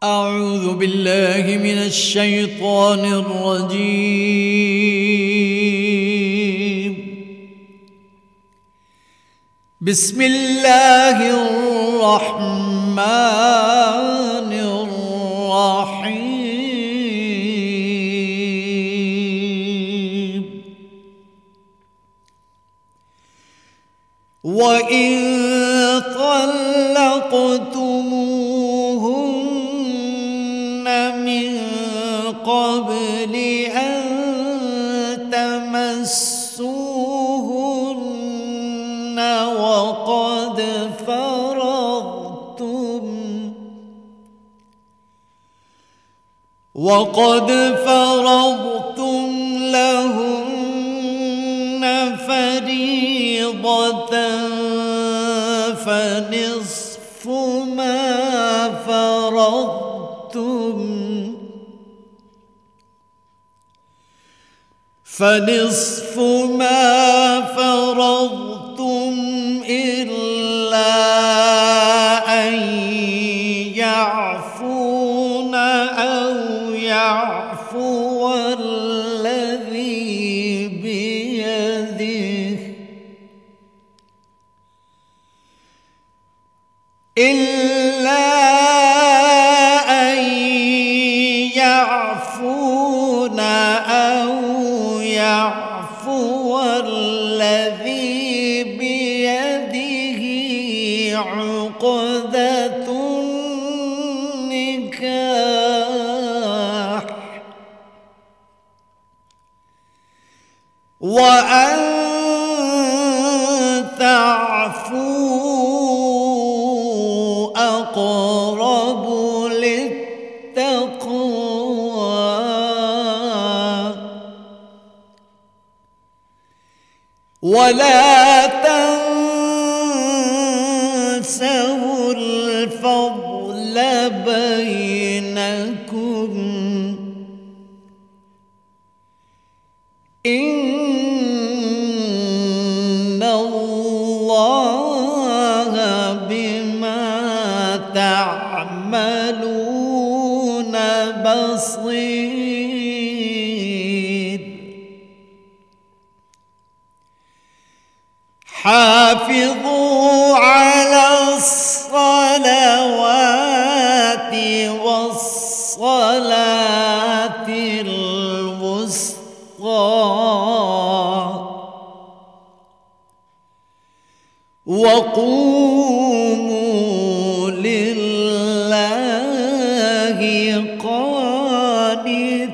أعوذ بالله من الشيطان الرجيم. بسم الله الرحمن الرحيم. وإن طلقتموهن من قبل أن تمسوهن وقد فرضتم لهن فريضة فنصف ما فرضتم إلا أن يعفون أو يعفو الذي بيده عقدة النكاح وأن تعفوا أقرب للتقوى ولا تنسوا الفضل بينكم إن الله بما تعملون بصير. حافظوا على الصلوات والصلاة الوسطى وقوموا لله قانتين.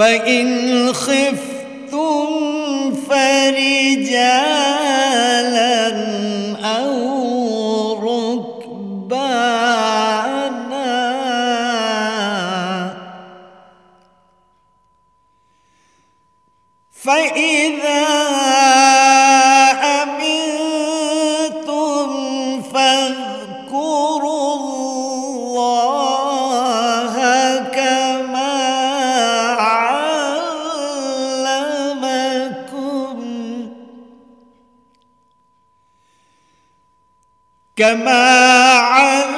فإن خفتم فرجالا أو ركبانا فإذا أمنتم فاذكروا الله كما علمكم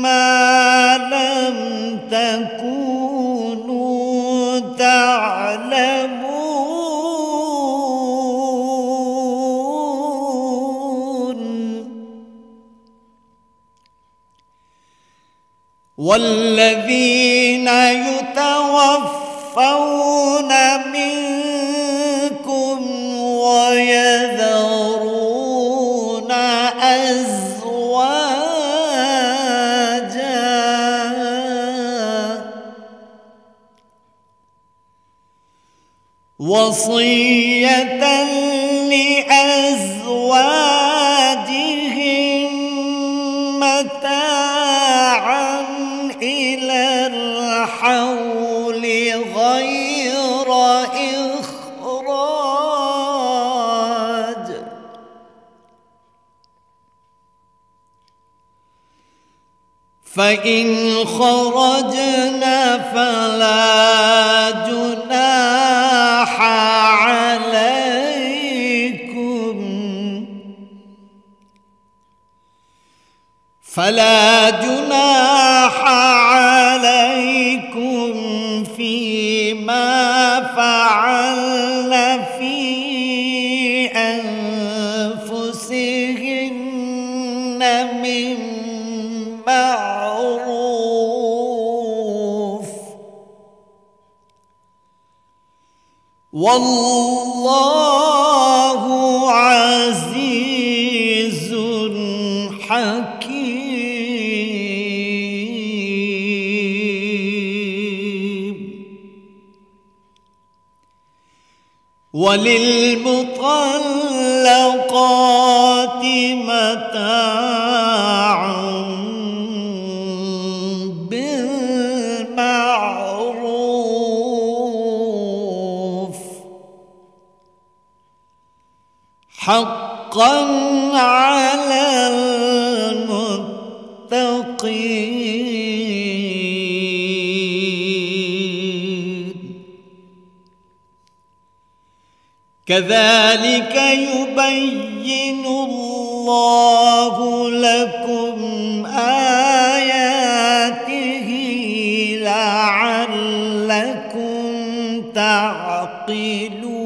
ما لم تكونوا تعلمون. والذين يتوفون منكم ويذرون أزواجا وصية لأزواجهم متاعا إلى الحول غير إخراج فإن خرجن فلا جناح فلا جناح عليكم فيما فعلن في أنفسهن من معروف والله عزيز حكيم. وللمطلقات متاع بالمعروف حقا على المتقين. كذلك يبين الله لكم آياته لعلكم تعقلون.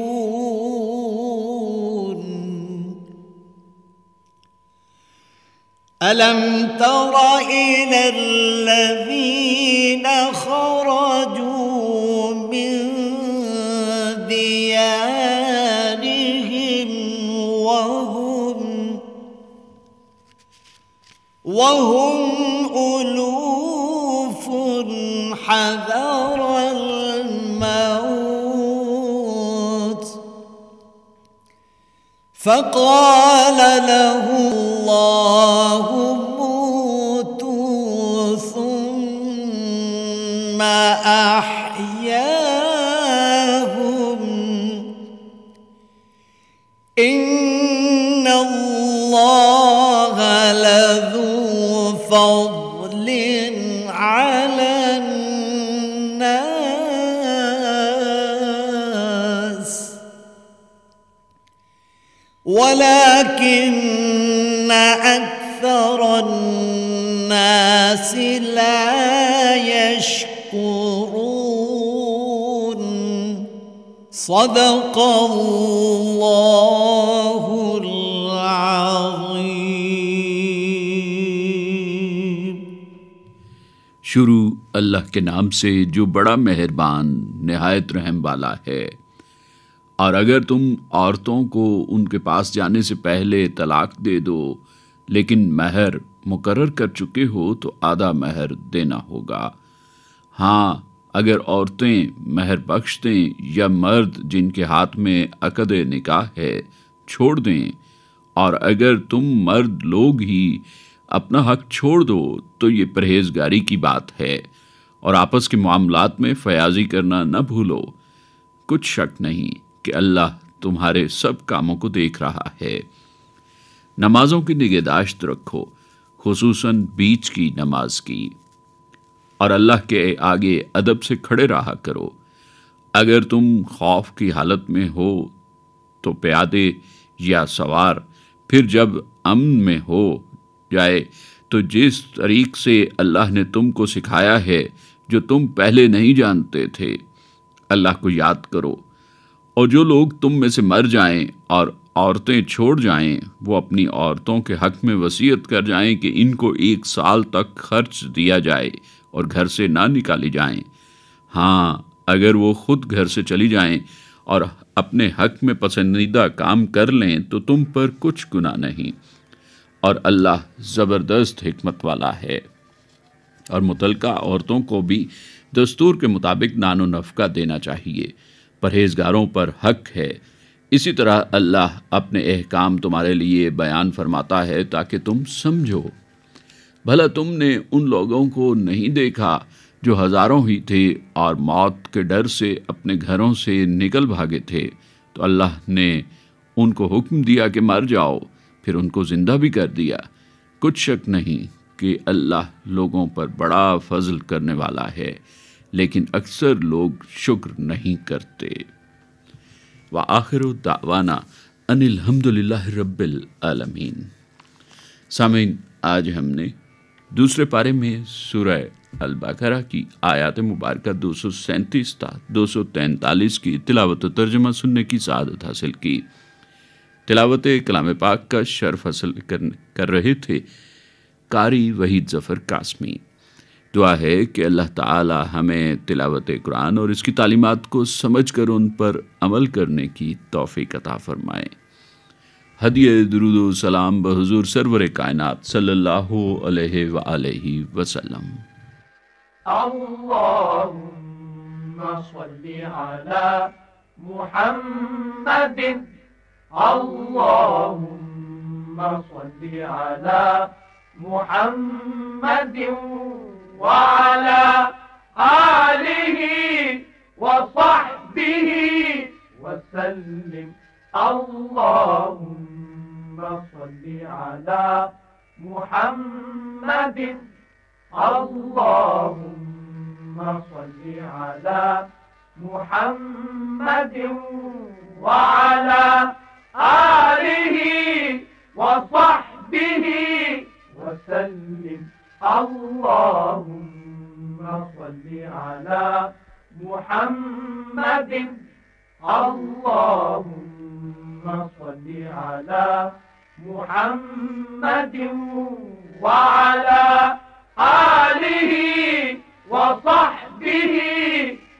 ألم تر إلى الذين خرجوا من ديارهم وهم ألوف حذر الموت فقال لهم الله موتوا ثم أحياهم إن الله لذو فضل على الناس ولكن أكثر الناس لا يشكرون. صدق الله العظیم. شروع اللہ کے نام سے جو بڑا مہربان نہایت رحم والا ہے. اور اگر تم عورتوں کو ان کے پاس جانے سے پہلے طلاق دے دو لیکن مہر مقرر کر چکے ہو تو آدھا مہر دینا ہوگا. ہاں اگر عورتیں مہر بخش دیں یا مرد جن کے ہاتھ میں عقد نکاح ہے چھوڑ دیں، اور اگر تم مرد لوگ ہی اپنا حق چھوڑ دو تو یہ پرہیزگاری کی بات ہے. اور آپس کے معاملات میں فیاضی کرنا نہ بھولو. کچھ شک نہیں کہ اللہ تمہارے سب کاموں کو دیکھ رہا ہے. نمازوں کی نگہداشت رکھو، خصوصاً بیچ کی نماز کی، اور اللہ کے آگے ادب سے کھڑے رہا کرو. اگر تم خوف کی حالت میں ہو تو پیادے یا سوار، پھر جب امن میں ہو جائے تو جس طریق سے اللہ نے تم کو سکھایا ہے جو تم پہلے نہیں جانتے تھے اللہ کو یاد کرو. اور جو لوگ تم میں سے مر جائیں اور عورتیں چھوڑ جائیں وہ اپنی عورتوں کے حق میں وصیت کر جائیں کہ ان کو 1 سال تک خرچ دیا جائے اور گھر سے نہ نکالی جائیں. ہاں اگر وہ خود گھر سے چلی جائیں اور اپنے حق میں پسندیدہ کام کر لیں تو تم پر کچھ گناہ نہیں، اور اللہ زبردست حکمت والا ہے. اور متعلقہ عورتوں کو بھی دستور کے مطابق نان و نفقہ دینا چاہیے، پرہیزگاروں پر حق ہے. اسی طرح اللہ اپنے احکام تمہارے لیے بیان فرماتا ہے تاکہ تم سمجھو. بھلا تم نے ان لوگوں کو نہیں دیکھا جو ہزاروں ہی تھے اور موت کے ڈر سے اپنے گھروں سے نکل بھاگے تھے تو اللہ نے ان کو حکم دیا کہ مر جاؤ، پھر ان کو زندہ بھی کر دیا. کچھ شک نہیں کہ اللہ لوگوں پر بڑا فضل کرنے والا ہے، لیکن اکثر لوگ شکر نہیں کرتے. وآخر دعوانا ان الحمد للہ رب العالمین. سامعین، آج ہم نے دوسرے پارے میں سورہ البقرہ کی آیات مبارکہ 237 تا 243 کی تلاوت و ترجمہ سننے کی سعادت حاصل کی۔ تلاوت کلام پاک کا شرف حاصل کر رہے تھے قاری وحید ظفر قاسمی۔ دعا ہے کہ اللہ تعالی ہمیں تلاوت قرآن اور اس کی تعلیمات کو سمجھ کر ان پر عمل کرنے کی توفیق عطا فرمائے۔ ہدیہ درود و سلام بحضور سرور کائنات صلی اللہ علیہ وآلہ وسلم۔ اللهم صل على محمد اللهم صل على محمد وعلى آله وصحبه وسلم اللهم صل على محمد اللهم صل على محمد وعلى آله وصحبه وسلم اللهم صل على محمد اللهم صل على محمد وعلى آله وصحبه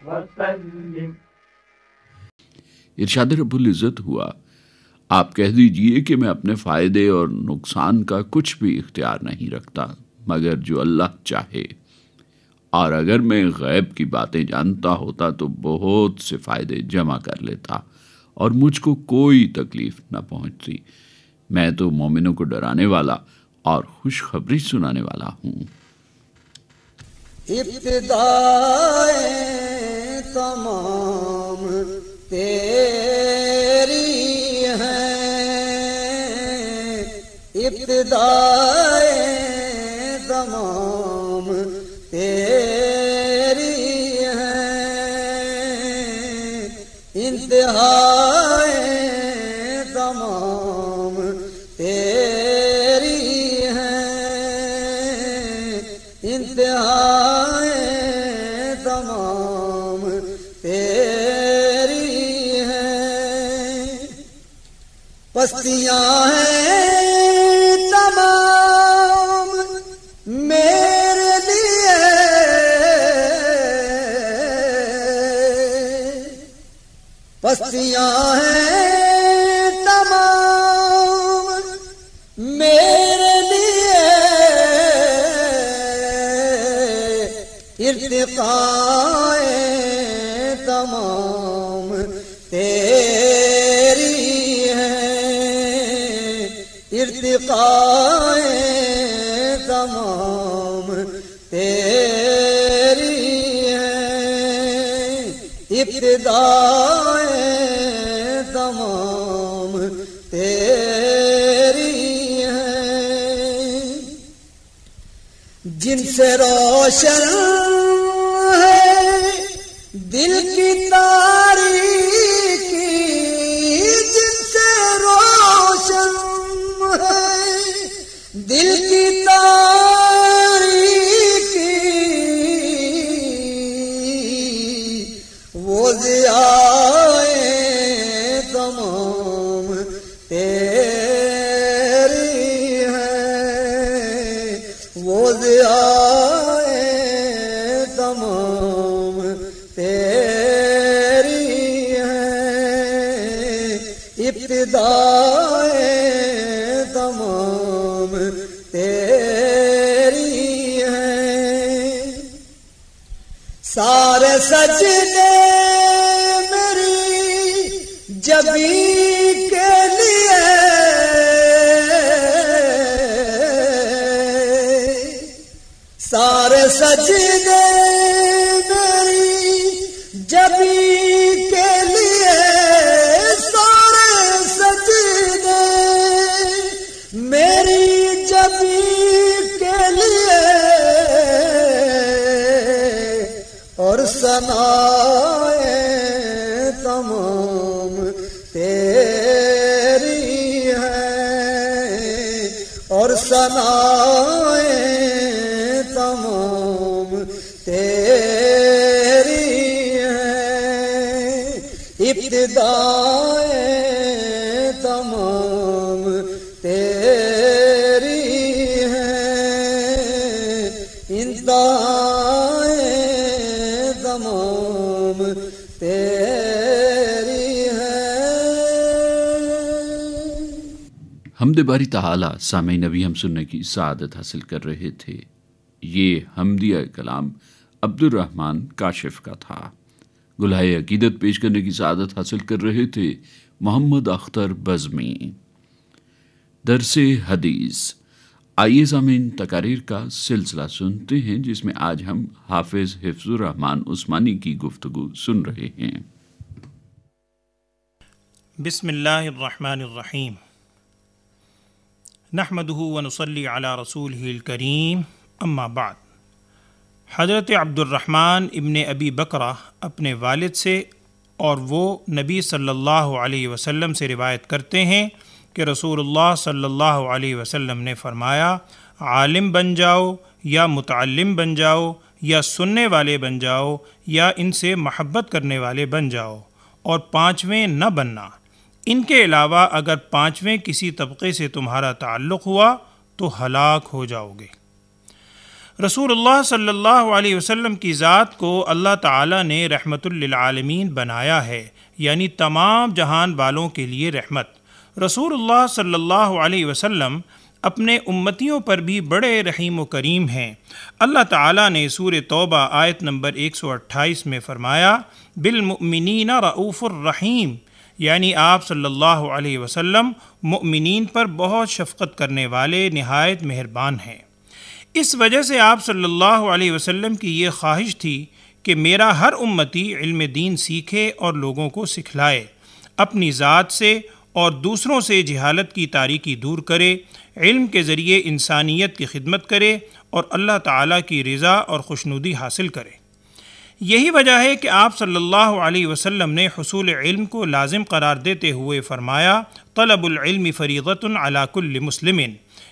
وسلم۔ ارشاد رب العزت ہوا، آپ کہہ دیجئے کہ میں اپنے فائدے اور نقصان کا کچھ بھی اختیار نہیں رکھتا مگر جو اللہ چاہے، اور اگر میں غیب کی باتیں جانتا ہوتا تو بہت سے فائدے جمع کر لیتا اور مجھ کو کوئی تکلیف نہ پہنچتی۔ میں تو مومنوں کو ڈرانے والا اور خوشخبری سنانے والا ہوں۔ ابتدائے تمام تیری ہے، ابتدائے تمام تیری ہے، انتہائے تمام تیری ہے، انتہائے تمام تیری ہے، پستیاں ہیں تمام میرے لیے، پستیاں ہیں تمام میرے لیے، ارتقاء تمام تیری ہے، ارتقاء تمام تیری ہے، ابتداء تمام تیری ہے، جن سے روشن ہے دل کی تاریکی، جن سے روشن ہے دل کی تاریکی، وہ ضیاء تمام تیری ہے، وہ ضیاء تمام تیری ہے، ابتداء تمام تیری ہے، سارے سجدے میری جبی کے لیے، سارے سجدے میری جبی کے لیے، سارے سجدے میری جبی کے لیے، اور ثناء تمام تیری ہے، اور ثناء ابتدائیں تمام تیری ہیں، انتہائیں تمام تیری ہیں۔ حمد باری تعالی سامعین نبی ہم سننے کی سعادت حاصل کر رہے تھے۔ یہ حمدیہ کلام عبد الرحمن کاشف کا تھا۔ گلہائے عقیدت پیش کرنے کی سعادت حاصل کر رہے تھے محمد اختر بزمی۔ درس حدیث، آئیے سامعین تقاریر کا سلسلہ سنتے ہیں جس میں آج ہم حافظ حفظ الرحمن عثمانی کی گفتگو سن رہے ہیں۔ بسم اللہ الرحمن الرحیم، نحمدہ ونصلی علی رسولہ الکریم، اما بعد۔ حضرت عبد الرحمن ابن ابی بکرہ اپنے والد سے اور وہ نبی صلی اللہ علیہ وسلم سے روایت کرتے ہیں کہ رسول اللہ صلی اللہ علیہ وسلم نے فرمایا، عالم بن جاؤ یا متعلم بن جاؤ یا سننے والے بن جاؤ یا ان سے محبت کرنے والے بن جاؤ، اور پانچویں نہ بننا۔ ان کے علاوہ اگر پانچویں کسی طبقے سے تمہارا تعلق ہوا تو ہلاک ہو جاؤ گے۔ رسول اللہ صلی اللہ علیہ وسلم کی ذات کو اللہ تعالیٰ نے رحمت للعالمین بنایا ہے، یعنی تمام جہان والوں کے لیے رحمت۔ رسول اللہ صلی اللہ علیہ وسلم اپنے امتیوں پر بھی بڑے رحیم و کریم ہیں۔ اللہ تعالیٰ نے سورہ توبہ آیت نمبر 128 میں فرمایا، بالمؤمنین رؤوف الرحیم، یعنی آپ صلی اللہ علیہ وسلم مؤمنین پر بہت شفقت کرنے والے نہایت مہربان ہیں۔ اس وجہ سے آپ صلی اللہ علیہ وسلم کی یہ خواہش تھی کہ میرا ہر امتی علم دین سیکھے اور لوگوں کو سکھلائے، اپنی ذات سے اور دوسروں سے جہالت کی تاریکی دور کرے، علم کے ذریعے انسانیت کی خدمت کرے اور اللہ تعالیٰ کی رضا اور خوشنودی حاصل کرے۔ یہی وجہ ہے کہ آپ صلی اللہ علیہ وسلم نے حصول علم کو لازم قرار دیتے ہوئے فرمایا، طلب العلم فریضۃ علی کل مسلم،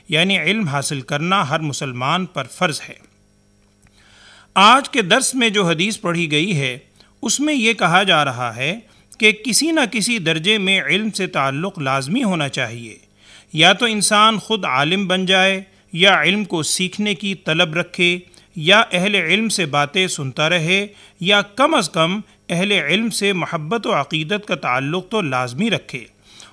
یعنی علم حاصل کرنا ہر مسلمان پر فرض ہے۔ آج کے درس میں جو حدیث پڑھی گئی ہے اس میں یہ کہا جا رہا ہے کہ کسی نہ کسی درجے میں علم سے تعلق لازمی ہونا چاہیے، یا تو انسان خود عالم بن جائے، یا علم کو سیکھنے کی طلب رکھے، یا اہل علم سے باتیں سنتا رہے، یا کم از کم اہل علم سے محبت و عقیدت کا تعلق تو لازمی رکھے۔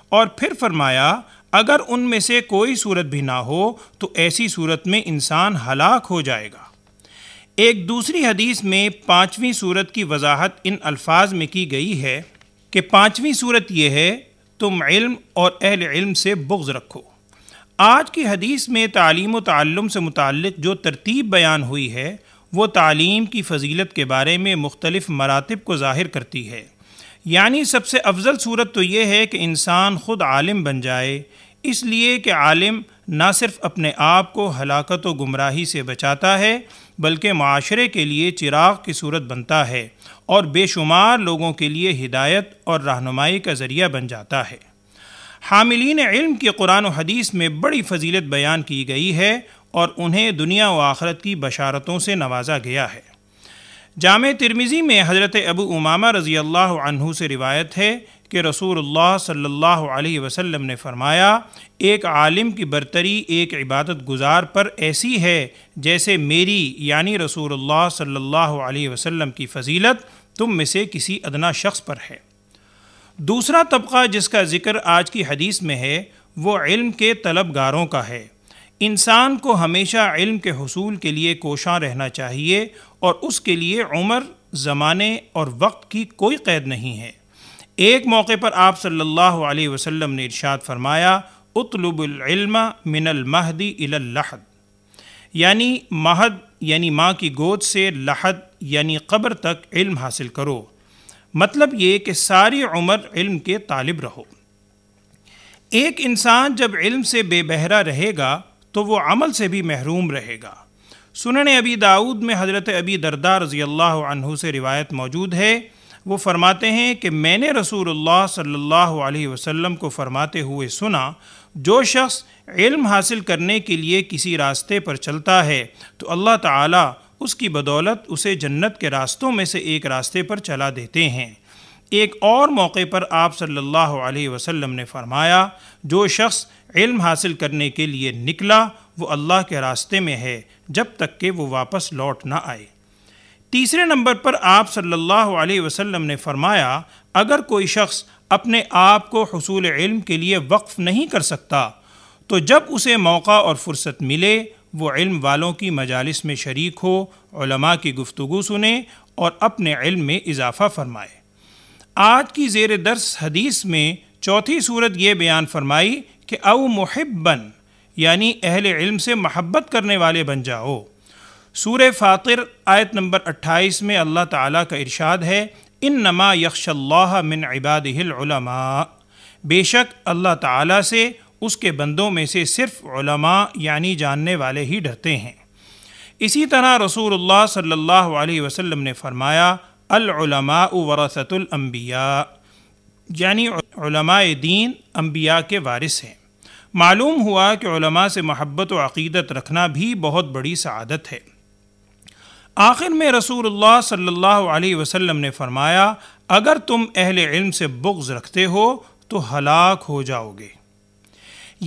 اور پھر فرمایا، اگر ان میں سے کوئی صورت بھی نہ ہو تو ایسی صورت میں انسان ہلاک ہو جائے گا۔ ایک دوسری حدیث میں پانچویں صورت کی وضاحت ان الفاظ میں کی گئی ہے کہ پانچویں صورت یہ ہے، تم علم اور اہل علم سے بغض رکھو۔ آج کی حدیث میں تعلیم و تعلم سے متعلق جو ترتیب بیان ہوئی ہے وہ تعلیم کی فضیلت کے بارے میں مختلف مراتب کو ظاہر کرتی ہے۔ یعنی سب سے افضل صورت تو یہ ہے کہ انسان خود عالم بن جائے، اس لیے کہ عالم نہ صرف اپنے آپ کو ہلاکت و گمراہی سے بچاتا ہے بلکہ معاشرے کے لیے چراغ کی صورت بنتا ہے اور بے شمار لوگوں کے لیے ہدایت اور رہنمائی کا ذریعہ بن جاتا ہے۔ حاملین علم کی قرآن و حدیث میں بڑی فضیلت بیان کی گئی ہے اور انہیں دنیا و آخرت کی بشارتوں سے نوازا گیا ہے۔ جامع ترمذی میں حضرت ابو امامہ رضی اللہ عنہ سے روایت ہے کہ رسول اللہ صلی اللہ علیہ وسلم نے فرمایا، ایک عالم کی برتری ایک عبادت گزار پر ایسی ہے جیسے میری یعنی رسول اللہ صلی اللہ علیہ وسلم کی فضیلت تم میں سے کسی ادنا شخص پر ہے۔ دوسرا طبقہ جس کا ذکر آج کی حدیث میں ہے وہ علم کے طلبگاروں کا ہے۔ انسان کو ہمیشہ علم کے حصول کے لیے کوشاں رہنا چاہیے اور اس کے لیے عمر، زمانے اور وقت کی کوئی قید نہیں ہے۔ ایک موقع پر آپ صلی اللہ علیہ وسلم نے ارشاد فرمایا، اطلب العلم من المہد الی اللحد، یعنی مہد یعنی ماں کی گود سے لحد یعنی قبر تک علم حاصل کرو۔ مطلب یہ کہ ساری عمر علم کے طالب رہو۔ ایک انسان جب علم سے بے بہرہ رہے گا تو وہ عمل سے بھی محروم رہے گا۔ سنن ابی داؤد میں حضرت ابی درداء رضی اللہ عنہ سے روایت موجود ہے، وہ فرماتے ہیں کہ میں نے رسول اللہ صلی اللہ علیہ وسلم کو فرماتے ہوئے سنا، جو شخص علم حاصل کرنے کے لیے کسی راستے پر چلتا ہے تو اللہ تعالیٰ اس کی بدولت اسے جنت کے راستوں میں سے ایک راستے پر چلا دیتے ہیں۔ ایک اور موقع پر آپ صلی اللہ علیہ وسلم نے فرمایا، جو شخص علم حاصل کرنے کے لیے نکلا وہ اللہ کے راستے میں ہے جب تک کہ وہ واپس لوٹ نہ آئے۔ تیسرے نمبر پر آپ صلی اللہ علیہ وسلم نے فرمایا، اگر کوئی شخص اپنے آپ کو حصول علم کے لیے وقف نہیں کر سکتا تو جب اسے موقع اور فرصت ملے وہ علم والوں کی مجالس میں شریک ہو، علماء کی گفتگو سنے اور اپنے علم میں اضافہ فرمائے۔ آج کی زیر درس حدیث میں چوتھی صورت یہ بیان فرمائی کہ او محبن، یعنی اہل علم سے محبت کرنے والے بن جاؤ۔ سورہ فاطر آیت نمبر 28 میں اللہ تعالیٰ کا ارشاد ہے، انما یخشی اللہ من عبادہ العلماء، بے شک اللہ تعالیٰ سے اس کے بندوں میں سے صرف علماء یعنی جاننے والے ہی ڈرتے ہیں۔ اسی طرح رسول اللہ صلی اللہ علیہ وسلم نے فرمایا، العلماء ورثۃ الانبیاء، یعنی علماء دین انبیاء کے وارث ہیں۔ معلوم ہوا کہ علماء سے محبت و عقیدت رکھنا بھی بہت بڑی سعادت ہے۔ آخر میں رسول اللہ صلی اللہ علیہ وسلم نے فرمایا، اگر تم اہل علم سے بغض رکھتے ہو تو ہلاک ہو جاؤ گے۔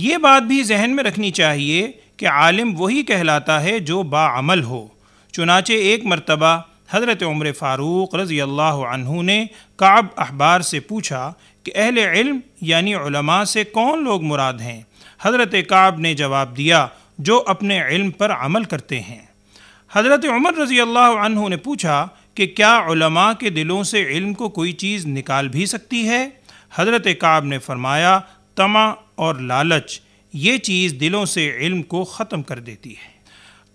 یہ بات بھی ذہن میں رکھنی چاہیے کہ عالم وہی کہلاتا ہے جو باعمل ہو۔ چنانچہ ایک مرتبہ حضرت عمر فاروق رضی اللہ عنہ نے کعب احبار سے پوچھا کہ اہل علم یعنی علماء سے کون لوگ مراد ہیں؟ حضرت کعب نے جواب دیا، جو اپنے علم پر عمل کرتے ہیں۔ حضرت عمر رضی اللہ عنہ نے پوچھا کہ کیا علماء کے دلوں سے علم کو کوئی چیز نکال بھی سکتی ہے؟ حضرت کعب نے فرمایا، طمع اور لالچ، یہ چیز دلوں سے علم کو ختم کر دیتی ہے۔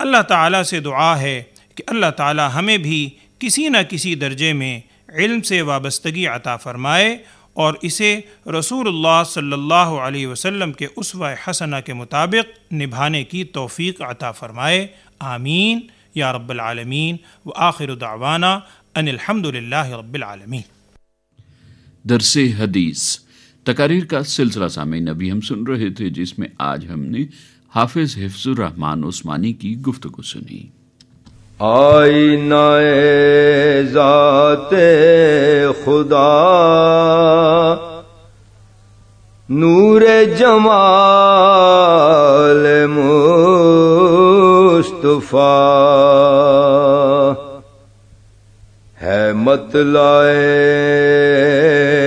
اللہ تعالیٰ سے دعا ہے کہ اللہ تعالیٰ ہمیں بھی کسی نہ کسی درجے میں علم سے وابستگی عطا فرمائے اور اسے رسول اللہ صلی اللہ علیہ وسلم کے اسوہ حسنہ کے مطابق نبھانے کی توفیق عطا فرمائے، آمین یا رب العالمین۔ وآخر دعوانا ان الحمد للہ رب العالمین۔ درس حدیث تقاریر کا سلسلہ سامعین ابھی ہم سن رہے تھے، جس میں آج ہم نے حافظ حفظ الرحمان عثمانی کی گفتگو سنی۔ آئینہ ذات خدا نور جمال مصطفیٰ ہے، مطلع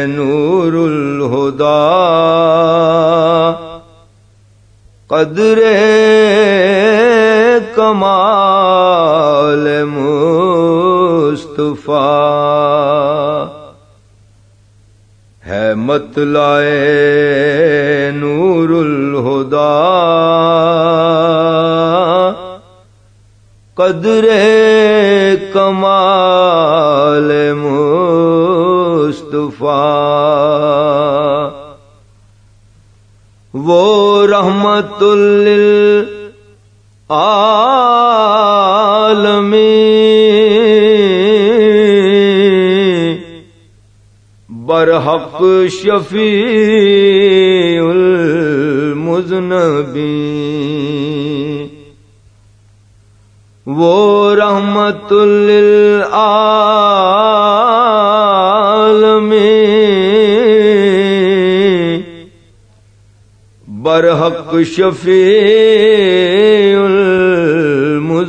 نور الہدا قدر کمال مصطفیٰ ہے، مطلع نور الہدا قدر کمال مصطفیٰ، وہ رحمت للعالمین برحق شفیع المذنبین، وہ رحمت للعالمین برحق شفیع المذنبین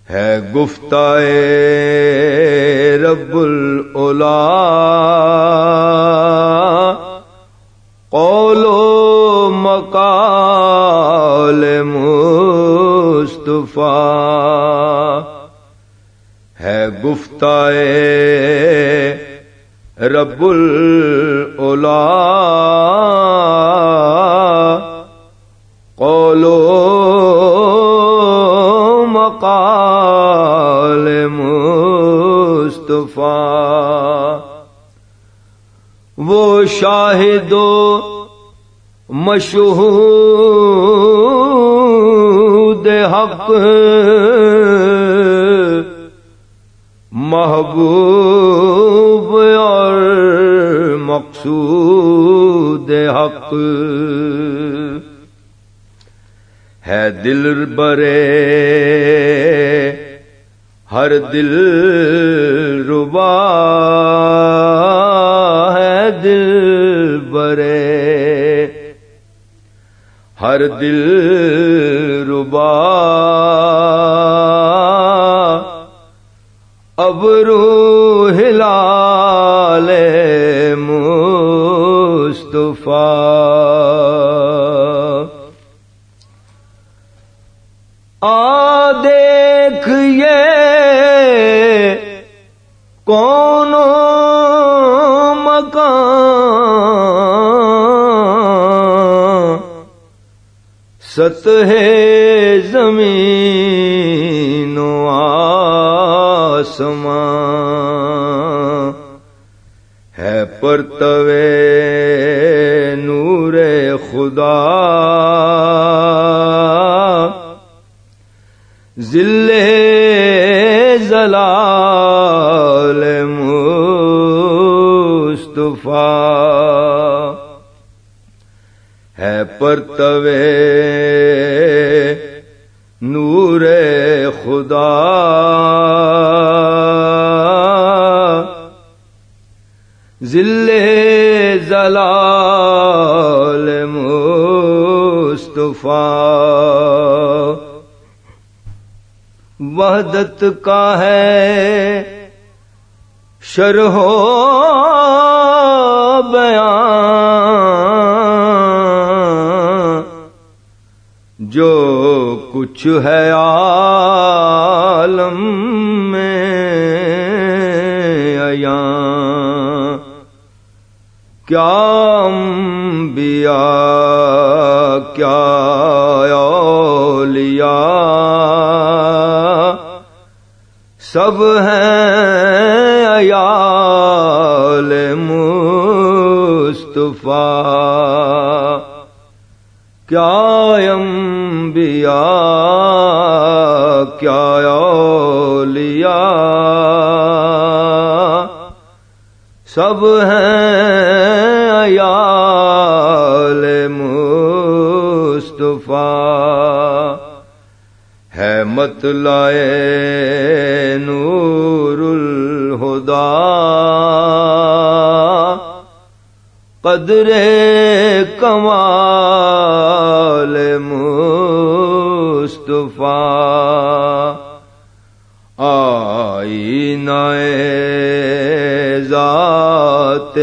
ہے، گفتائے رب العلا قول و مقال مصطفیٰ ہے، گفتائے رب العلا قول و مقال مصطفیٰ، وہ شاہد و مشہود حق محبوب اور مقصود حق ہے، دل برے ہر دل ہر دل ربا اب روح لال مصطفیٰ آ دیکھ یہ کون مکان سطح زمین و آسمان ہے پرتوے نور خدا ذل زلال مصطفیٰ ہے پرتوے نور خدا ذل زلال مصطفیٰ وحدت کا ہے شرح و بیان جو کچھ ہے عالم میں عیاں کیا انبیاء کیا اولیاء سب ہیں عیال مصطفیٰ کیا انبیاء کیا اولیاء سب ہیں عیال مصطفیٰ ہے مطلع نور الہدی قدر کمال مصطفیٰ آئینہ ذات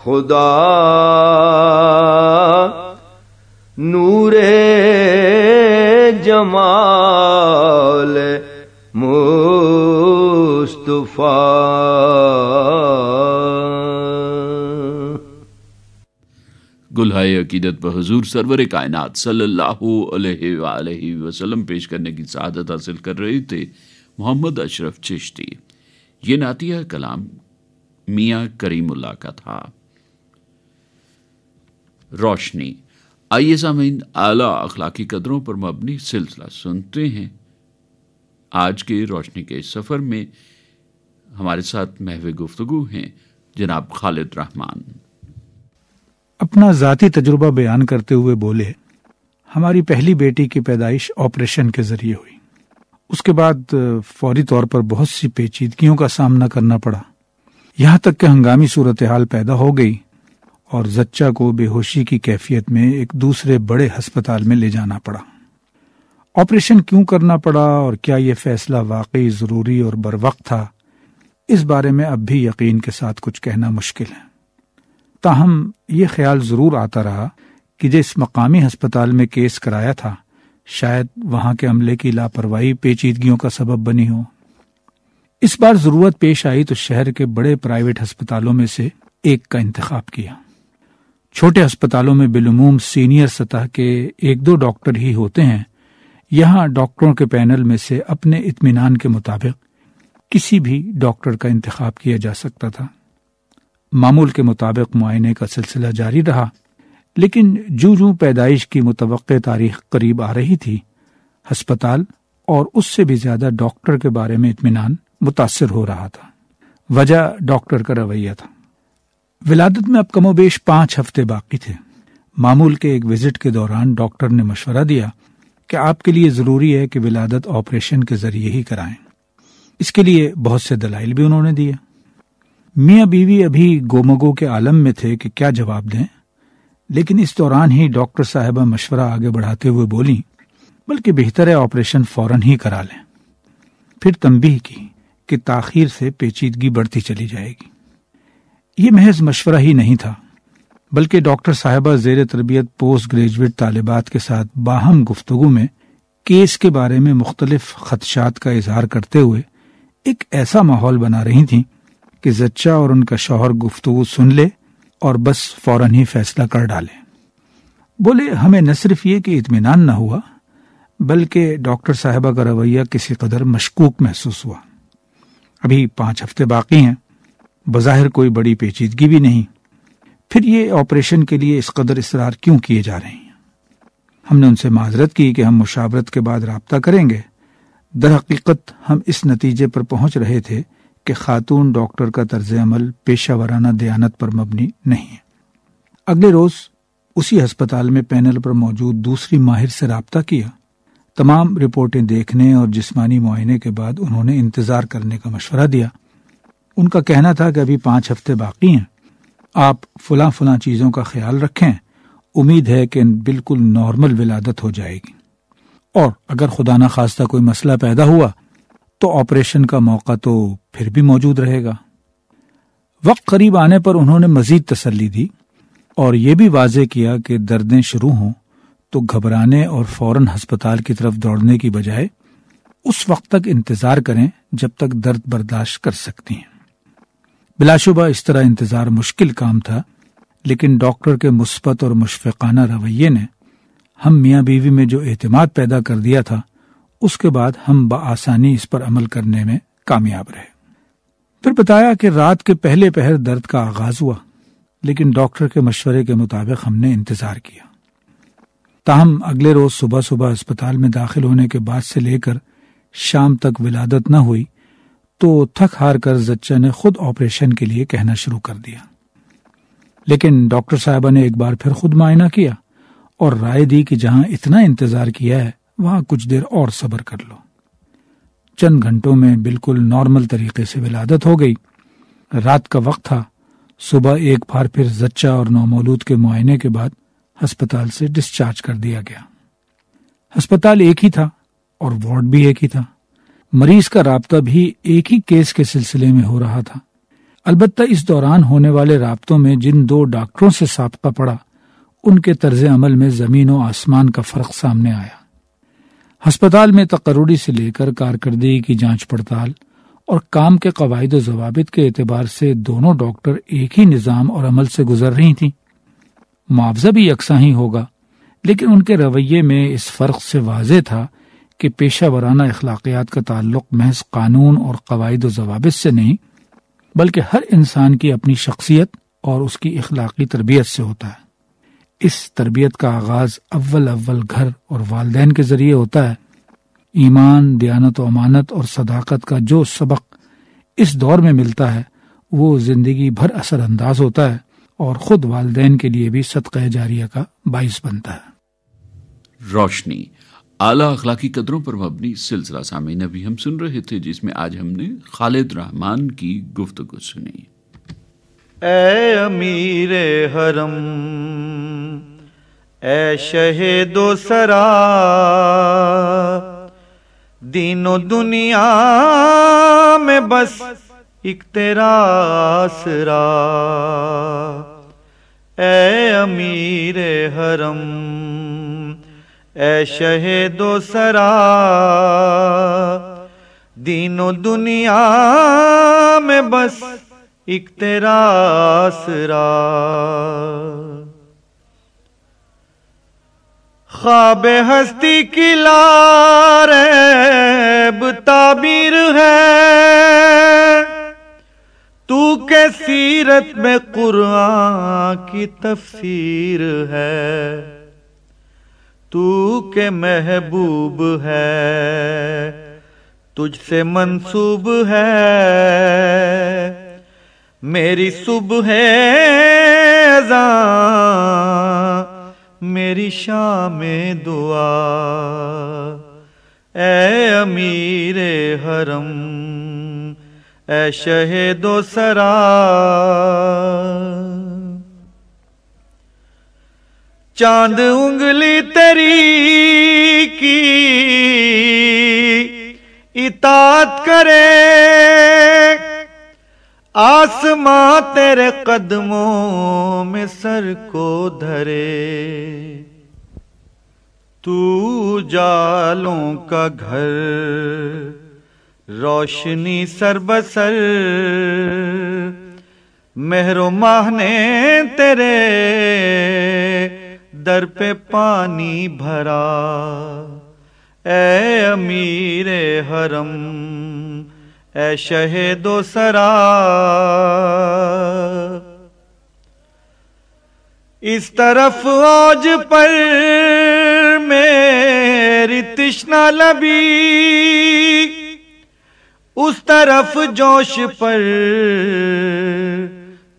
خدا نور جمال مصطفیٰ گلہائے عقیدت پر حضور سرور کائنات صلی اللہ علیہ وآلہ وسلم پیش کرنے کی سعادت حاصل کر رہے تھے محمد اشرف چشتی۔ یہ نعتیہ کلام میاں کریم اللہ کا تھا۔ روشنی، آئیے سامعین اعلیٰ اخلاقی قدروں پر مبنی سلسلہ سنتے ہیں۔ آج کے روشنی کے سفر میں ہمارے ساتھ محو گفتگو ہیں جناب خالد رحمان۔ اپنا ذاتی تجربہ بیان کرتے ہوئے بولے، ہماری پہلی بیٹی کی پیدائش آپریشن کے ذریعے ہوئی۔ اس کے بعد فوری طور پر بہت سی پیچیدگیوں کا سامنا کرنا پڑا، یہاں تک کہ ہنگامی صورتحال پیدا ہو گئی اور زچہ کو بے ہوشی کی کیفیت میں ایک دوسرے بڑے ہسپتال میں لے جانا پڑا۔ آپریشن کیوں کرنا پڑا اور کیا یہ فیصلہ واقعی ضروری اور بروقت تھا، اس بارے میں اب بھی یقین کے ساتھ کچھ کہنا مشکل ہے۔ تاہم یہ خیال ضرور آتا رہا کہ جس مقامی ہسپتال میں کیس کرایا تھا شاید وہاں کے عملے کی لاپرواہی پیچیدگیوں کا سبب بنی ہو۔ اس بار ضرورت پیش آئی تو شہر کے بڑے پرائیویٹ ہسپتالوں میں سے ایک کا انتخاب کیا۔ چھوٹے ہسپتالوں میں بالعموم سینئر سطح کے ایک دو ڈاکٹر ہی ہوتے ہیں، یہاں ڈاکٹروں کے پینل میں سے اپنے اطمینان کے مطابق کسی بھی ڈاکٹر کا انتخاب کیا جا سکتا تھا۔ معمول کے مطابق معائنے کا سلسلہ جاری رہا، لیکن جو پیدائش کی متوقع تاریخ قریب آ رہی تھی، ہسپتال اور اس سے بھی زیادہ ڈاکٹر کے بارے میں اطمینان متاثر ہو رہا تھا۔ وجہ ڈاکٹر کا رویہ تھا۔ ولادت میں اب کم و بیش 5 ہفتے باقی تھے۔ معمول کے ایک وزٹ کے دوران ڈاکٹر نے مشورہ دیا کہ آپ کے لیے ضروری ہے کہ ولادت آپریشن کے ذریعے ہی کرائیں۔ اس کے لیے بہت سے دلائل بھی انہوں نے دیے۔ میاں بیوی ابھی گومگو کے عالم میں تھے کہ کیا جواب دیں، لیکن اس دوران ہی ڈاکٹر صاحبہ مشورہ آگے بڑھاتے ہوئے بولیں بلکہ بہتر ہے آپریشن فوراً ہی کرا لیں۔ پھر تنبیہ کی کہ تاخیر سے پیچیدگی بڑھتی چلی جائے گی۔ یہ محض مشورہ ہی نہیں تھا بلکہ ڈاکٹر صاحبہ زیر تربیت پوسٹ گریجویٹ طالبات کے ساتھ باہم گفتگو میں کیس کے بارے میں مختلف خدشات کا اظہار کرتے ہوئے ایک ایسا ماحول بنا رہی تھیں کہ زچہ اور ان کا شوہر گفتگو سن لے اور بس فوراً ہی فیصلہ کر ڈالے۔ بولے ہمیں نہ صرف یہ کہ اطمینان نہ ہوا بلکہ ڈاکٹر صاحبہ کا رویہ کسی قدر مشکوک محسوس ہوا۔ ابھی 5 ہفتے باقی ہیں، بظاہر کوئی بڑی پیچیدگی بھی نہیں، پھر یہ آپریشن کے لیے اس قدر اصرار کیوں کیے جا رہے ہیں؟ ہم نے ان سے معذرت کی کہ ہم مشاورت کے بعد رابطہ کریں گے۔ در حقیقت ہم اس نتیجے پر پہنچ رہے تھے کہ خاتون ڈاکٹر کا طرز عمل پیشہ ورانہ دیانت پر مبنی نہیں ہے۔ اگلے روز اسی ہسپتال میں پینل پر موجود دوسری ماہر سے رابطہ کیا۔ تمام رپورٹیں دیکھنے اور جسمانی معائنے کے بعد انہوں نے انتظار کرنے کا مشورہ دیا۔ ان کا کہنا تھا کہ ابھی 5 ہفتے باقی ہیں، آپ فلاں چیزوں کا خیال رکھیں، امید ہے کہ بالکل نارمل ولادت ہو جائے گی، اور اگر خدا نہ خواستہ کوئی مسئلہ پیدا ہوا تو آپریشن کا موقع تو پھر بھی موجود رہے گا۔ وقت قریب آنے پر انہوں نے مزید تسلی دی اور یہ بھی واضح کیا کہ دردیں شروع ہوں تو گھبرانے اور فوراً ہسپتال کی طرف دوڑنے کی بجائے اس وقت تک انتظار کریں جب تک درد برداشت کر سکتی ہیں۔ بلا شبہ اس طرح انتظار مشکل کام تھا، لیکن ڈاکٹر کے مثبت اور مشفقانہ رویے نے ہم میاں بیوی میں جو اعتماد پیدا کر دیا تھا، اس کے بعد ہم بآسانی اس پر عمل کرنے میں کامیاب رہے۔ پھر بتایا کہ رات کے پہلے پہر درد کا آغاز ہوا، لیکن ڈاکٹر کے مشورے کے مطابق ہم نے انتظار کیا۔ تاہم اگلے روز صبح اسپتال میں داخل ہونے کے بعد سے لے کر شام تک ولادت نہ ہوئی تو تھک ہار کر زچہ نے خود آپریشن کے لیے کہنا شروع کر دیا۔ لیکن ڈاکٹر صاحبہ نے ایک بار پھر خود معائنہ کیا اور رائے دی کہ جہاں اتنا انتظار کیا ہے وہاں کچھ دیر اور صبر کر لو۔ چند گھنٹوں میں بالکل نارمل طریقے سے ولادت ہو گئی۔ رات کا وقت تھا۔ صبح ایک بار پھر زچہ اور نومولود کے معائنے کے بعد ہسپتال سے ڈسچارج کر دیا گیا۔ ہسپتال ایک ہی تھا اور وارڈ بھی ایک ہی تھا۔ مریض کا رابطہ بھی ایک ہی کیس کے سلسلے میں ہو رہا تھا۔ البتہ اس دوران ہونے والے رابطوں میں جن 2 ڈاکٹروں سے سابقہ پڑا، ان کے طرز عمل میں زمین و آسمان کا فرق سامنے آیا۔ ہسپتال میں تقرری سے لے کر کارکردگی کی جانچ پڑتال اور کام کے قواعد و ضوابط کے اعتبار سے دونوں ڈاکٹر ایک ہی نظام اور عمل سے گزر رہی تھیں۔ معاوضہ بھی یکساں ہی ہوگا، لیکن ان کے رویے میں اس فرق سے واضح تھا کہ پیشہ ورانہ اخلاقیات کا تعلق محض قانون اور قواعد و ضوابط سے نہیں، بلکہ ہر انسان کی اپنی شخصیت اور اس کی اخلاقی تربیت سے ہوتا ہے۔ اس تربیت کا آغاز اول گھر اور والدین کے ذریعے ہوتا ہے۔ ایمان، دیانت و امانت اور صداقت کا جو سبق اس دور میں ملتا ہے وہ زندگی بھر اثر انداز ہوتا ہے اور خود والدین کے لیے بھی صدقہ جاریہ کا باعث بنتا ہے۔ روشنی اعلیٰ اخلاقی قدروں پر مبنی سلسلہ سامعین ابھی ہم سن رہے تھے، جس میں آج ہم نے خالد رحمان کی گفتگو سنی۔ اے امیر حرم، اے شہید و سرا، دین و دنیا میں بس ایک تیرا آسرا۔ اے امیر حرم، اے شہید و سرا، دین و دنیا میں بس ایک تیرا آسرا۔ خواب ہستی کی لاریب تعبیر ہے، تو کے سیرت میں قرآن کی تفسیر ہے، تو کے محبوب ہے، تجھ سے منسوب ہے، میری صبح اذان، میری شام دعا۔ اے امیر حرم، اے شہید و سرا۔ چاند انگلی تیری کی اطاعت کرے، آسماں تیرے قدموں میں سر کو دھرے، تو جالوں کا گھر روشنی سر بسر، مہر و ماہ نے تیرے در پہ پانی بھرا، اے امیر حرم، اے شہید و سرا، اس طرف اوج پر میری تشنہ لبی، اس طرف جوش پر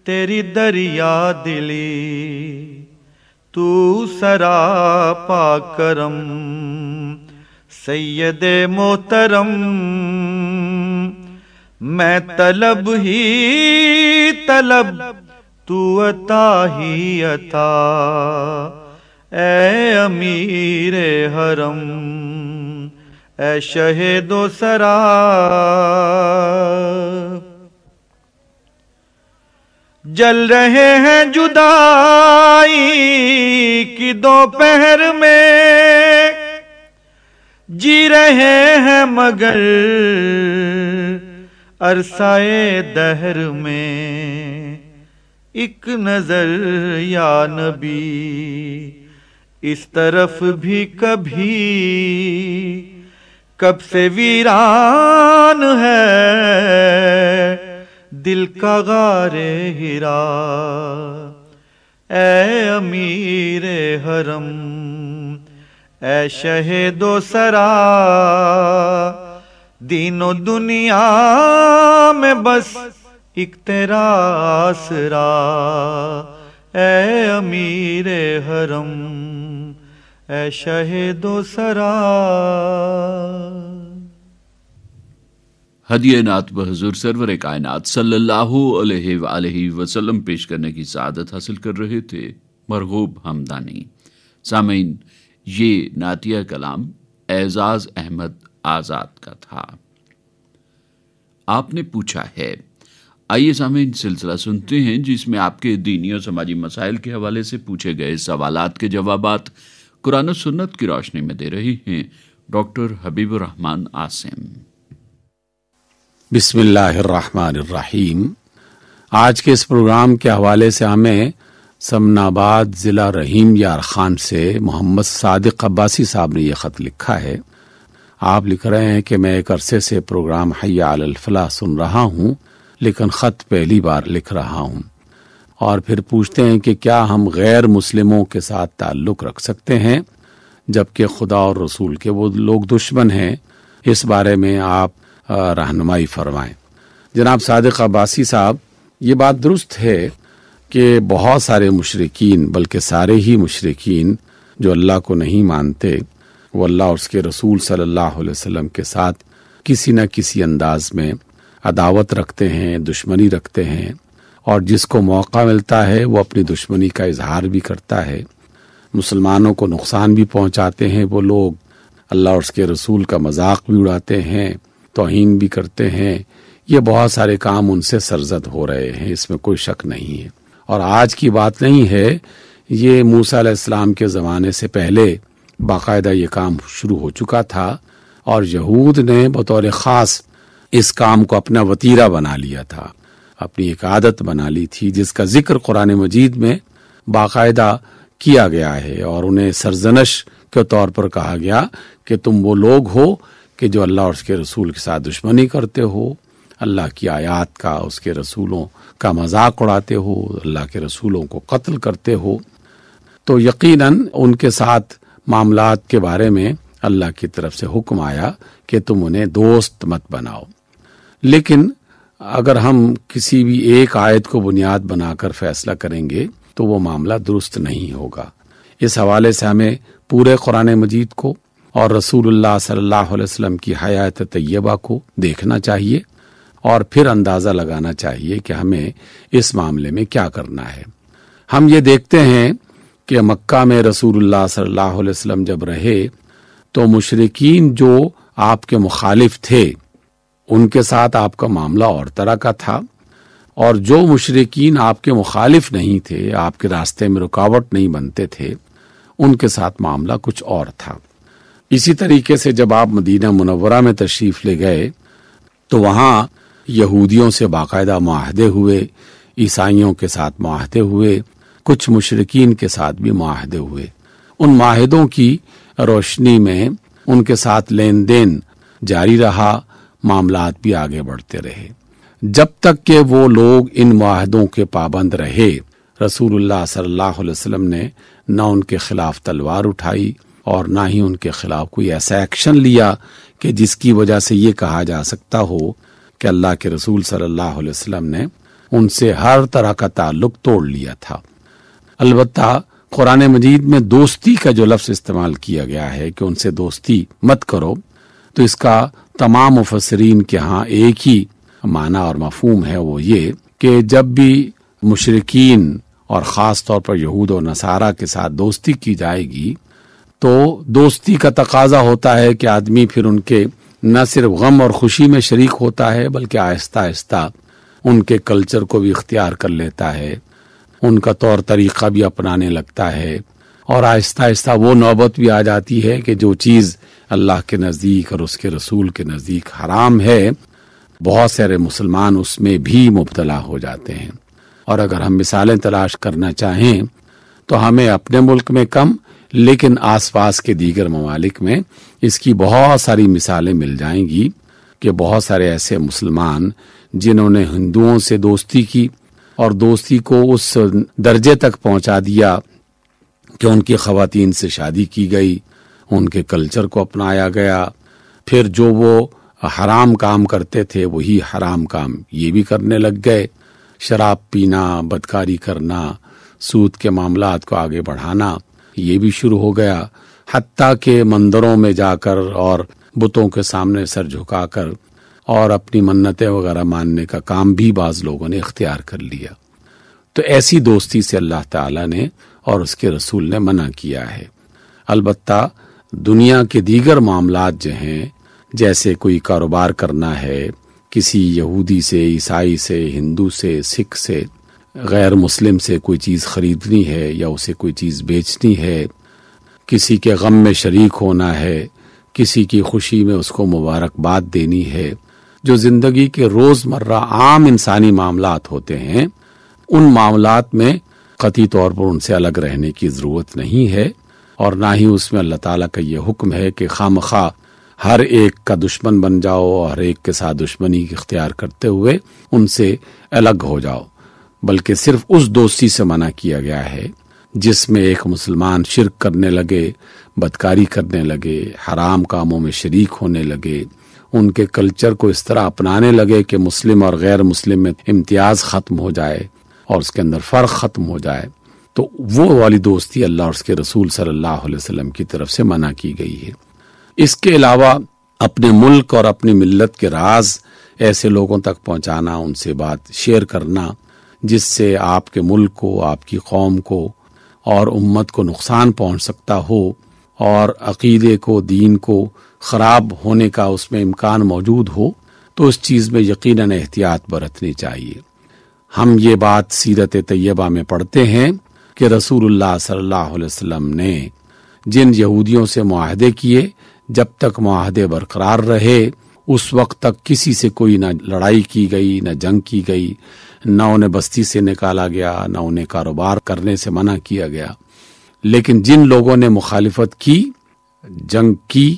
تیری دریا دلی، تو سراپا کرم سید محترم، میں طلب ہی طلب تو عطا ہی عطا، اے امیر حرم، اے شہید و سرا، جل رہے ہیں جدائی کی دوپہر میں، جی رہے ہیں مگر عرصۂ دہر میں، ایک نظر یا نبی اس طرف بھی کبھی، کب سے ویران ہے دل کا غار ہرا، اے امیر حرم، اے شہید و سرا، دین و دنیا میں بس ایک تیرا آسرا، اے امیر حرم، اے شہید و سرا۔ ہدیہ نعت بحضور سرور کائنات صلی اللہ علیہ وآلہ وسلم پیش کرنے کی سعادت حاصل کر رہے تھے مرغوب حمدانی۔ سامعین، یہ نعتیہ کلام اعزاز احمد آزاد کا تھا۔ آپ نے پوچھا ہے، آئیے سامعین سلسلہ سنتے ہیں جس میں آپ کے دینی اور سماجی مسائل کے حوالے سے پوچھے گئے سوالات کے جوابات قرآن و سنت کی روشنی میں دے رہی ہیں ڈاکٹر حبیب الرحمان عاصم۔ بسم اللہ الرحمن الرحیم۔ آج کے اس پروگرام کے حوالے سے ہمیں سمن آباد ضلع رحیم یار خان سے محمد صادق عباسی صاحب نے یہ خط لکھا ہے۔ آپ لکھ رہے ہیں کہ میں ایک عرصے سے پروگرام حی علی الفلاح سن رہا ہوں، لیکن خط پہلی بار لکھ رہا ہوں، اور پھر پوچھتے ہیں کہ کیا ہم غیر مسلموں کے ساتھ تعلق رکھ سکتے ہیں جبکہ خدا اور رسول کے وہ لوگ دشمن ہیں؟ اس بارے میں آپ رہنمائی فرمائیں۔ جناب صادق عباسی صاحب، یہ بات درست ہے کہ بہت سارے مشرکین، بلکہ سارے ہی مشرکین جو اللہ کو نہیں مانتے، وہ اللہ اور اس کے رسول صلی اللہ علیہ وسلم کے ساتھ کسی نہ کسی انداز میں عداوت رکھتے ہیں، دشمنی رکھتے ہیں، اور جس کو موقع ملتا ہے وہ اپنی دشمنی کا اظہار بھی کرتا ہے، مسلمانوں کو نقصان بھی پہنچاتے ہیں وہ لوگ، اللہ اور اس کے رسول کا مذاق بھی اڑاتے ہیں، توہین بھی کرتے ہیں۔ یہ بہت سارے کام ان سے سرزد ہو رہے ہیں، اس میں کوئی شک نہیں ہے، اور آج کی بات نہیں ہے، یہ موسیٰ علیہ السلام کے زمانے سے پہلے باقاعدہ یہ کام شروع ہو چکا تھا، اور یہود نے بطور خاص اس کام کو اپنا وتیرہ بنا لیا تھا، اپنی ایک عادت بنا لی تھی، جس کا ذکر قرآن مجید میں باقاعدہ کیا گیا ہے، اور انہیں سرزنش کے طور پر کہا گیا کہ تم وہ لوگ ہو کہ جو اللہ اور اس کے رسول کے ساتھ دشمنی کرتے ہو، اللہ کی آیات کا، اس کے رسولوں کا مذاق اڑاتے ہو، اللہ کے رسولوں کو قتل کرتے ہو۔ تو یقیناً ان کے ساتھ معاملات کے بارے میں اللہ کی طرف سے حکم آیا کہ تم انہیں دوست مت بناؤ، لیکن اگر ہم کسی بھی ایک آیت کو بنیاد بنا کر فیصلہ کریں گے تو وہ معاملہ درست نہیں ہوگا۔ اس حوالے سے ہمیں پورے قرآن مجید کو اور رسول اللہ صلی اللہ علیہ وسلم کی حیات طیبہ کو دیکھنا چاہیے، اور پھر اندازہ لگانا چاہیے کہ ہمیں اس معاملے میں کیا کرنا ہے۔ ہم یہ دیکھتے ہیں کہ مکہ میں رسول اللہ صلی اللہ علیہ وسلم جب رہے تو مشرکین جو آپ کے مخالف تھے ان کے ساتھ آپ کا معاملہ اور طرح کا تھا، اور جو مشرکین آپ کے مخالف نہیں تھے، آپ کے راستے میں رکاوٹ نہیں بنتے تھے، ان کے ساتھ معاملہ کچھ اور تھا۔ اسی طریقے سے جب آپ مدینہ منورہ میں تشریف لے گئے تو وہاں یہودیوں سے باقاعدہ معاہدے ہوئے، عیسائیوں کے ساتھ معاہدے ہوئے، کچھ مشرکین کے ساتھ بھی معاہدے ہوئے۔ ان معاہدوں کی روشنی میں ان کے ساتھ لین دین جاری رہا، معاملات بھی آگے بڑھتے رہے، جب تک کہ وہ لوگ ان معاہدوں کے پابند رہے۔ رسول اللہ صلی اللہ علیہ وسلم نے نہ ان کے خلاف تلوار اٹھائی اور نہ ہی ان کے خلاف کوئی ایسا ایکشن لیا کہ جس کی وجہ سے یہ کہا جا سکتا ہو کہ اللہ کے رسول صلی اللہ علیہ وسلم نے ان سے ہر طرح کا تعلق توڑ لیا تھا۔ البتہ قرآن مجید میں دوستی کا جو لفظ استعمال کیا گیا ہے کہ ان سے دوستی مت کرو، تو اس کا تمام مفسرین کے ہاں ایک ہی معنی اور مفہوم ہے، وہ یہ کہ جب بھی مشرکین اور خاص طور پر یہود و نصارہ کے ساتھ دوستی کی جائے گی تو دوستی کا تقاضا ہوتا ہے کہ آدمی پھر ان کے نہ صرف غم اور خوشی میں شریک ہوتا ہے بلکہ آہستہ آہستہ ان کے کلچر کو بھی اختیار کر لیتا ہے، ان کا طور طریقہ بھی اپنانے لگتا ہے، اور آہستہ آہستہ وہ نوبت بھی آ جاتی ہے کہ جو چیز اللہ کے نزدیک اور اس کے رسول کے نزدیک حرام ہے، بہت سارے مسلمان اس میں بھی مبتلا ہو جاتے ہیں۔ اور اگر ہم مثالیں تلاش کرنا چاہیں تو ہمیں اپنے ملک میں کم لیکن آس پاس کے دیگر ممالک میں اس کی بہت ساری مثالیں مل جائیں گی کہ بہت سارے ایسے مسلمان جنہوں نے ہندوؤں سے دوستی کی اور دوستی کو اس درجے تک پہنچا دیا کہ ان کی خواتین سے شادی کی گئی، ان کے کلچر کو اپنایا گیا، پھر جو وہ حرام کام کرتے تھے وہی حرام کام یہ بھی کرنے لگ گئے، شراب پینا، بدکاری کرنا، سود کے معاملات کو آگے بڑھانا یہ بھی شروع ہو گیا، حتیٰ کہ مندروں میں جا کر اور بتوں کے سامنے سر جھکا کر اور اپنی منتیں وغیرہ ماننے کا کام بھی بعض لوگوں نے اختیار کر لیا۔ تو ایسی دوستی سے اللہ تعالیٰ نے اور اس کے رسول نے منع کیا ہے۔ البتہ دنیا کے دیگر معاملات جو ہیں، جیسے کوئی کاروبار کرنا ہے، کسی یہودی سے، عیسائی سے، ہندو سے، سکھ سے، غیر مسلم سے کوئی چیز خریدنی ہے یا اسے کوئی چیز بیچنی ہے، کسی کے غم میں شریک ہونا ہے، کسی کی خوشی میں اس کو مبارکباد دینی ہے، جو زندگی کے روزمرہ عام انسانی معاملات ہوتے ہیں، ان معاملات میں قطعی طور پر ان سے الگ رہنے کی ضرورت نہیں ہے، اور نہ ہی اس میں اللہ تعالیٰ کا یہ حکم ہے کہ خواہ ہر ایک کا دشمن بن جاؤ اور ہر ایک کے ساتھ دشمنی اختیار کرتے ہوئے ان سے الگ ہو جاؤ، بلکہ صرف اس دوستی سے منع کیا گیا ہے جس میں ایک مسلمان شرک کرنے لگے، بدکاری کرنے لگے، حرام کاموں میں شریک ہونے لگے، ان کے کلچر کو اس طرح اپنانے لگے کہ مسلم اور غیر مسلم میں امتیاز ختم ہو جائے اور اس کے اندر فرق ختم ہو جائے، تو وہ والی دوستی اللہ اور اس کے رسول صلی اللہ علیہ وسلم کی طرف سے منع کی گئی ہے۔ اس کے علاوہ اپنے ملک اور اپنی ملت کے راز ایسے لوگوں تک پہنچانا، ان سے بات شیئر کرنا جس سے آپ کے ملک کو، آپ کی قوم کو اور امت کو نقصان پہنچ سکتا ہو اور عقیدے کو، دین کو خراب ہونے کا اس میں امکان موجود ہو، تو اس چیز میں یقیناً احتیاط برتنی چاہیے۔ ہم یہ بات سیرت طیبہ میں پڑھتے ہیں کہ رسول اللہ صلی اللہ علیہ وسلم نے جن یہودیوں سے معاہدے کیے، جب تک معاہدے برقرار رہے اس وقت تک کسی سے کوئی نہ لڑائی کی گئی، نہ جنگ کی گئی، نہ انہیں بستی سے نکالا گیا، نہ انہیں کاروبار کرنے سے منع کیا گیا۔ لیکن جن لوگوں نے مخالفت کی، جنگ کی،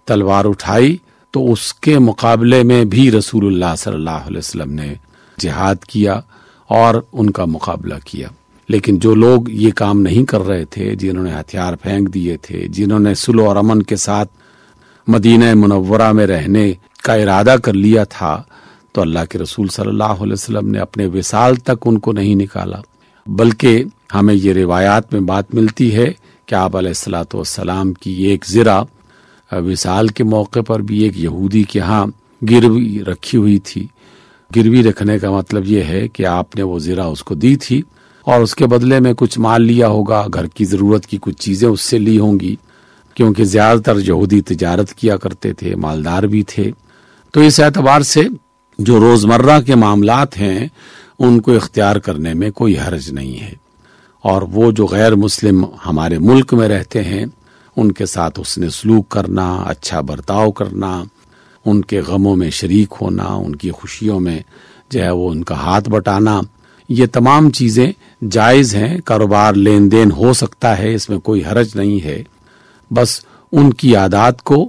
تلوار اٹھائی، تو اس کے مقابلے میں بھی رسول اللہ صلی اللہ علیہ وسلم نے جہاد کیا اور ان کا مقابلہ کیا۔ لیکن جو لوگ یہ کام نہیں کر رہے تھے، جنہوں نے ہتھیار پھینک دیے تھے، جنہوں نے صلح اور امن کے ساتھ مدینہ منورہ میں رہنے کا ارادہ کر لیا تھا، تو اللہ کے رسول صلی اللہ علیہ وسلم نے اپنے وصال تک ان کو نہیں نکالا، بلکہ ہمیں یہ روایات میں بات ملتی ہے کہ آپ علیہ الصلوۃ والسلام کی ایک زرہ وصال کے موقع پر بھی ایک یہودی کے ہاں گروی رکھی ہوئی تھی۔ گروی رکھنے کا مطلب یہ ہے کہ آپ نے وہ زرہ اس کو دی تھی اور اس کے بدلے میں کچھ مال لیا ہوگا، گھر کی ضرورت کی کچھ چیزیں اس سے لی ہوں گی، کیونکہ زیادہ تر یہودی تجارت کیا کرتے تھے، مالدار بھی تھے۔ تو اس اعتبار سے جو روزمرہ کے معاملات ہیں ان کو اختیار کرنے میں کوئی حرج نہیں ہے، اور وہ جو غیر مسلم ہمارے ملک میں رہتے ہیں ان کے ساتھ اس نے سلوک کرنا، اچھا برتاؤ کرنا، ان کے غموں میں شریک ہونا، ان کی خوشیوں میں جو ہے وہ ان کا ہاتھ بٹانا، یہ تمام چیزیں جائز ہیں، کاروبار لین دین ہو سکتا ہے، اس میں کوئی حرج نہیں ہے۔ بس ان کی عادات کو،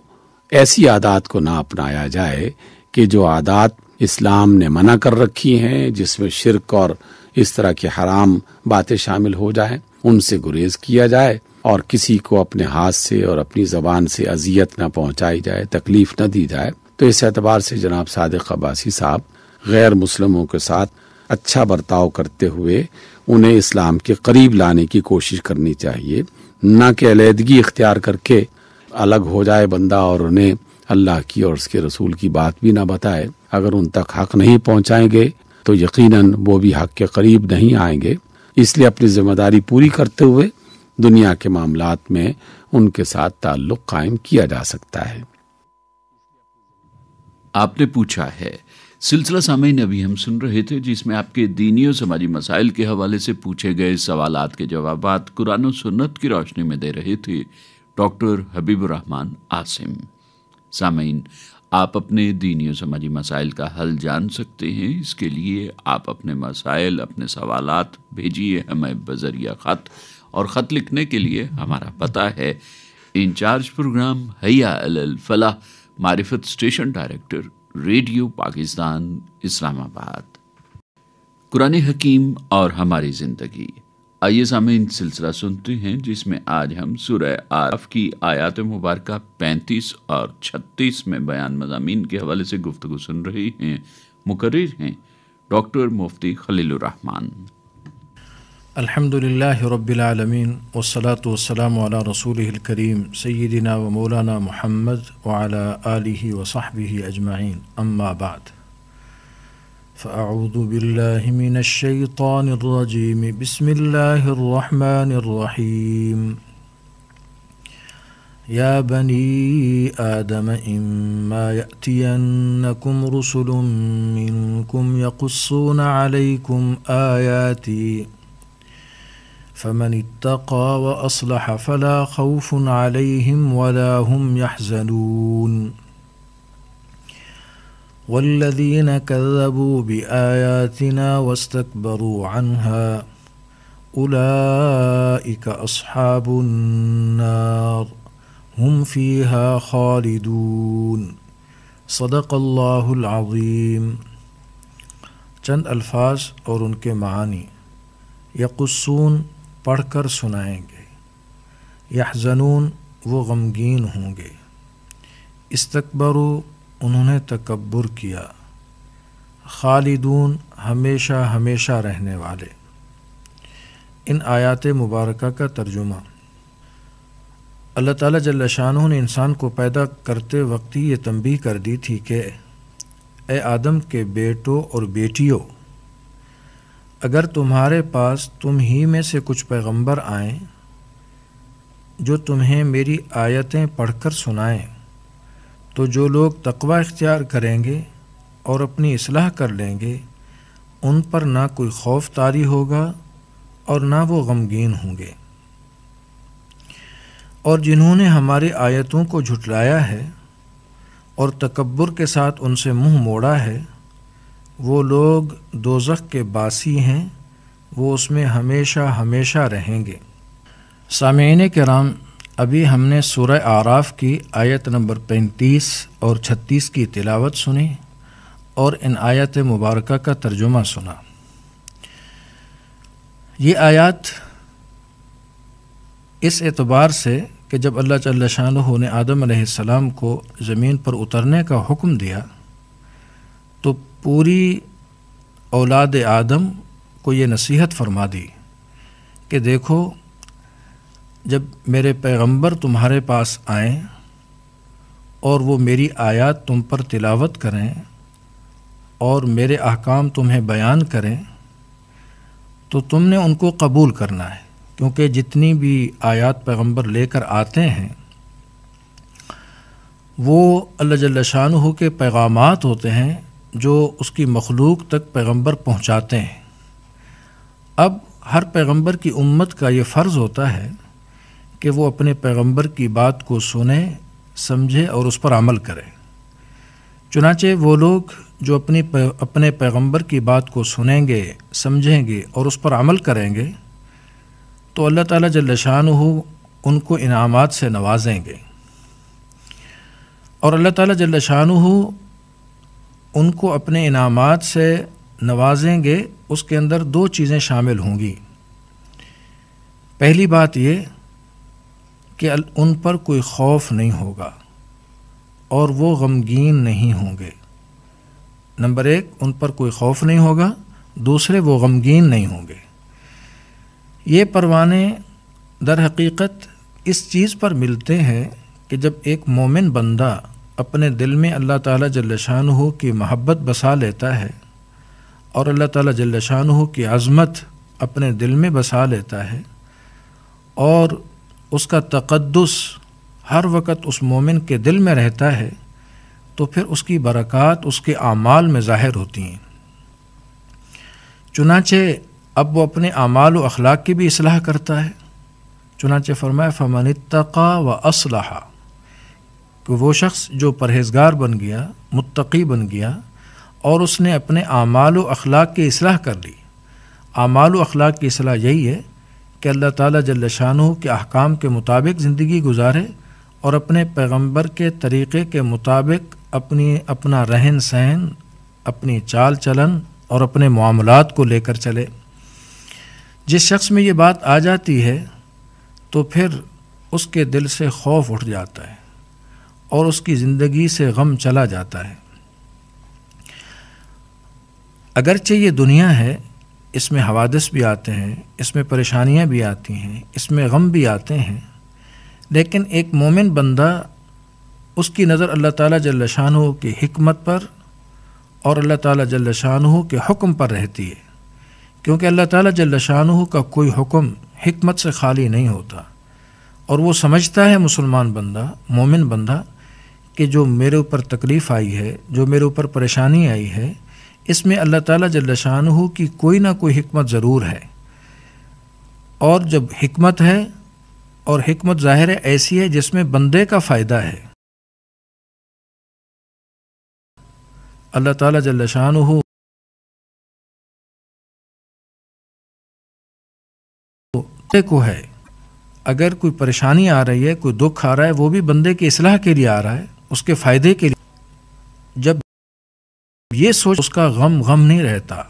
ایسی عادات کو نہ اپنایا جائے کہ جو عادات اسلام نے منع کر رکھی ہیں، جس میں شرک اور اس طرح کی حرام باتیں شامل ہو جائیں، ان سے گریز کیا جائے، اور کسی کو اپنے ہاتھ سے اور اپنی زبان سے اذیت نہ پہنچائی جائے، تکلیف نہ دی جائے۔ تو اس اعتبار سے جناب صادق عباسی صاحب غیر مسلموں کے ساتھ اچھا برتاؤ کرتے ہوئے انہیں اسلام کے قریب لانے کی کوشش کرنی چاہیے، نہ کہ علیحدگی اختیار کر کے الگ ہو جائے بندہ اور انہیں اللہ کی اور اس کے رسول کی بات بھی نہ بتائے۔ اگر ان تک حق نہیں پہنچائیں گے تو یقیناً وہ بھی حق کے قریب نہیں آئیں گے۔ اس لیے اپنی ذمہ داری پوری کرتے ہوئے دنیا کے معاملات میں ان کے ساتھ تعلق قائم کیا جا سکتا ہے۔ آپ نے پوچھا ہے سلسلہ سامعین ابھی ہم سن رہے تھے جس میں آپ کے دینی و سماجی مسائل کے حوالے سے پوچھے گئے سوالات کے جوابات قرآن و سنت کی روشنی میں دے رہے تھے ڈاکٹر حبیب الرحمان عاصم۔ سامعین، آپ اپنے دینی و سماجی مسائل کا حل جان سکتے ہیں۔ اس کے لیے آپ اپنے مسائل، اپنے سوالات بھیجیے ہمیں بذریعہ خط، اور خط لکھنے کے لیے ہمارا پتہ ہے انچارج پروگرام حیا علی الفلاح، معرفت اسٹیشن ڈائریکٹر، ریڈیو پاکستان، اسلام آباد۔ قرآن حکیم اور ہماری زندگی۔ آئیے سامعین سلسلہ سنتے ہیں جس میں آج ہم سورہ آراف کی آیات مبارکہ 35 اور 36 میں بیان مضامین کے حوالے سے گفتگو سن رہے ہیں۔ مقرر ہیں ڈاکٹر مفتی خلیل الرحمان۔ الحمد للہ رب العالمین، والصلاة والسلام علی رسولہ الکریم سیدنا و مولانا محمد وعلی آلہ وصحبہ اجمعین، اما بعد، فاعوذ باللہ من الشیطان الرجیم، بسم اللہ الرحمن الرحیم، یا بنی آدم اما یأتینکم رسل منکم یقصون علیکم آیاتی فمن اتقى وأصلح فلا خوف عليهم ولا هم يحزنون والذين كذبوا بآياتنا واستكبروا عنها أولئك أصحاب النار هم فيها خالدون۔ صدق اللہ العظیم۔ چند الفاظ اور ان کے معانی۔ یقصون پڑھ کر سنائیں گے، یحزنون وہ غمگین ہوں گے، استکبروا انہوں نے تکبر کیا، خالدون ہمیشہ ہمیشہ رہنے والے۔ ان آیات مبارکہ کا ترجمہ۔ اللہ تعالیٰ جل شانہ نے انسان کو پیدا کرتے وقت ہی یہ تنبیہ کر دی تھی کہ اے آدم کے بیٹوں اور بیٹیوں، اگر تمہارے پاس تم ہی میں سے کچھ پیغمبر آئیں جو تمہیں میری آیتیں پڑھ کر سنائیں، تو جو لوگ تقوی اختیار کریں گے اور اپنی اصلاح کر لیں گے ان پر نہ کوئی خوف طاری ہوگا اور نہ وہ غمگین ہوں گے۔ اور جنہوں نے ہماری آیتوں کو جھٹلایا ہے اور تکبر کے ساتھ ان سے منہ موڑا ہے، وہ لوگ دوزخ کے باسی ہیں، وہ اس میں ہمیشہ ہمیشہ رہیں گے۔ سامعین کرام، ابھی ہم نے سورہ آراف کی آیت نمبر 35 اور 36 کی تلاوت سنی اور ان آیت مبارکہ کا ترجمہ سنا۔ یہ آیات اس اعتبار سے کہ جب اللہ جل شانہ نے آدم علیہ السلام کو زمین پر اترنے کا حکم دیا تو پوری اولاد آدم کو یہ نصیحت فرما دی کہ دیکھو، جب میرے پیغمبر تمہارے پاس آئیں اور وہ میری آیات تم پر تلاوت کریں اور میرے احکام تمہیں بیان کریں تو تم نے ان کو قبول کرنا ہے، کیونکہ جتنی بھی آیات پیغمبر لے کر آتے ہیں وہ اللہ جل شانہ کے پیغامات ہوتے ہیں جو اس کی مخلوق تک پیغمبر پہنچاتے ہیں۔ اب ہر پیغمبر کی امت کا یہ فرض ہوتا ہے کہ وہ اپنے پیغمبر کی بات کو سنے، سمجھے اور اس پر عمل کرے۔ چنانچہ وہ لوگ جو اپنے پیغمبر کی بات کو سنیں گے، سمجھیں گے اور اس پر عمل کریں گے تو اللہ تعالیٰ جل شانہ ان کو انعامات سے نوازیں گے، اور اللہ تعالیٰ جل شانہ ان کو اپنے انعامات سے نوازیں گے۔ اس کے اندر دو چیزیں شامل ہوں گی۔ پہلی بات یہ کہ ان پر کوئی خوف نہیں ہوگا اور وہ غمگین نہیں ہوں گے۔ نمبر ایک، ان پر کوئی خوف نہیں ہوگا، دوسرے وہ غمگین نہیں ہوں گے۔ یہ پروانے در حقیقت اس چیز پر ملتے ہیں کہ جب ایک مومن بندہ اپنے دل میں اللہ تعالیٰ جل شانہ کی محبت بسا لیتا ہے اور اللہ تعالیٰ جل شانہ کی عظمت اپنے دل میں بسا لیتا ہے اور اس کا تقدس ہر وقت اس مومن کے دل میں رہتا ہے تو پھر اس کی برکات اس کے اعمال میں ظاہر ہوتی ہیں۔ چنانچہ اب وہ اپنے اعمال و اخلاق کی بھی اصلاح کرتا ہے۔ چنانچہ فرمایا فمن اتقى واصلح، کہ وہ شخص جو پرہیزگار بن گیا، متقی بن گیا اور اس نے اپنے اعمال و اخلاق کی اصلاح کر لی۔ اعمال و اخلاق کی اصلاح یہی ہے کہ اللہ تعالیٰ جل شانہ کے احکام کے مطابق زندگی گزارے اور اپنے پیغمبر کے طریقے کے مطابق اپنا رہن سہن، اپنی چال چلن اور اپنے معاملات کو لے کر چلے۔ جس شخص میں یہ بات آ جاتی ہے تو پھر اس کے دل سے خوف اٹھ جاتا ہے اور اس کی زندگی سے غم چلا جاتا ہے۔ اگرچہ یہ دنیا ہے، اس میں حوادث بھی آتے ہیں، اس میں پریشانیاں بھی آتی ہیں، اس میں غم بھی آتے ہیں، لیکن ایک مومن بندہ اس کی نظر اللہ تعالیٰ جل شانہ کی حکمت پر اور اللہ تعالیٰ جل شانہ کے حکم پر رہتی ہے، کیونکہ اللہ تعالیٰ جل شانہ کا کوئی حکم حکمت سے خالی نہیں ہوتا، اور وہ سمجھتا ہے مسلمان بندہ، مومن بندہ، کہ جو میرے اوپر تکلیف آئی ہے، جو میرے اوپر پریشانی آئی ہے، اس میں اللہ تعالیٰ جل شانہ کی کوئی نہ کوئی حکمت ضرور ہے، اور جب حکمت ہے اور حکمت ظاہر ہے ایسی ہے جس میں بندے کا فائدہ ہے، اللہ تعالیٰ جل شانہ کو ہے، اگر کوئی پریشانی آ رہی ہے، کوئی دکھ آ رہا ہے، وہ بھی بندے کی اصلاح کے لیے آ رہا ہے، اس کے فائدے کے لیے۔ جب یہ سوچ اس کا غم نہیں رہتا،